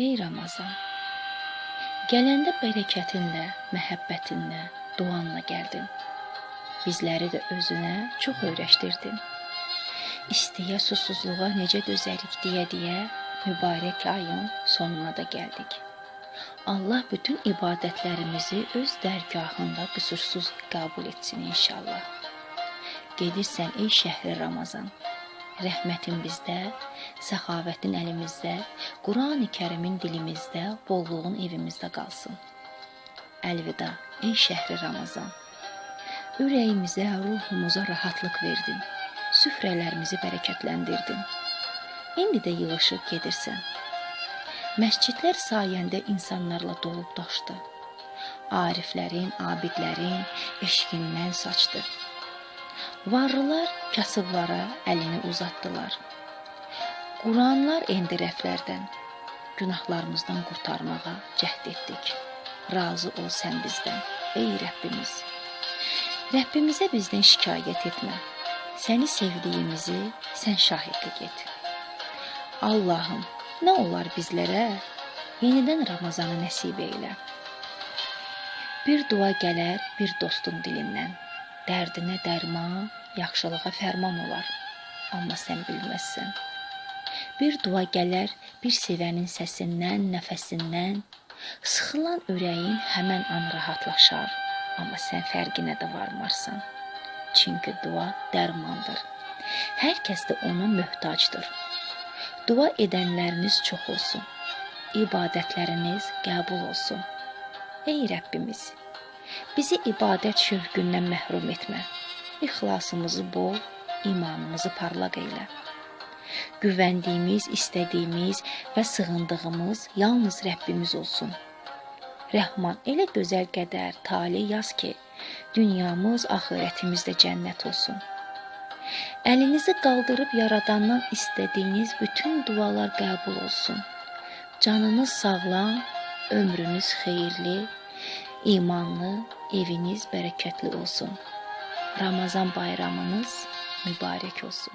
Ey Ramazan, gələndə bərəkətinlə, məhəbbətinlə, duanla gəldin. Bizləri də özünə çox öyrəşdirdin. İstiyə, susuzluğa necə dözərik deyə mübarək ayın sonuna da gəldik. Allah bütün ibadətlərimizi öz dərgahında qüsursuz qəbul etsin inşallah. Gedirsən ey şəhri Ramazan, rəhmətin bizdə, səxavətin əlimizdə, Qurani Kərimin dilimizdə, bolluğun evimizdə qalsın. Əlvida ey şəhri Ramazan, ürəyimizə, ruhumuza rahatlıq verdin, süfrələrimizi bərəkətləndirdin. İndi də yığışıb gedirsən. Məscidlər sayəndə insanlarla dolub daşdı. Ariflərin, abidlərin eşqindən saçdı. Varlılar kasıblara əlini uzatdılar. Quranlar endi rəflərdən, günahlarımızdan qurtarmağa cəhd etdik. Razı ol sən bizdən, ey Rəbbimiz. Rəbbimizə bizdən şikayət etmə. Səni sevdiyimizi sən şahidlik et. Allahım, nə olar bizlərə yenidən Ramazanı nəsib eylə. Bir dua gələr bir dostun dilindən. Dərdinə dərman, yaxşılığa fərman olar. Amma sən bilməzsən. Bir dua gələr bir sevənin səsindən, nəfəsindən. Sıxılan ürəyin həmən an rahatlaşar. Amma sən fərqinə də varmarsan. Çünki dua dərmandır. Hər kəs də ona möhtacdır. Dua edənləriniz çox olsun. İbadətləriniz qəbul olsun. Ey Rəbbimiz, bizi ibadət şövqündən məhrum etmə. İxlasımızı bol, imanımızı parlaq eylə. Güvəndiyimiz, istədiyimiz və sığındığımız yalnız Rəbbimiz olsun. Rəhman elə gözəl qədər talih yaz ki, dünyamız, axirətimiz də cənnət olsun. Əlinizi qaldırıb yaradandan istədiyiniz bütün dualar qəbul olsun. Canınız sağlam, ömrünüz xeyirli, imanlı, eviniz bərəkətli olsun. Ramazan bayramınız mübarək olsun.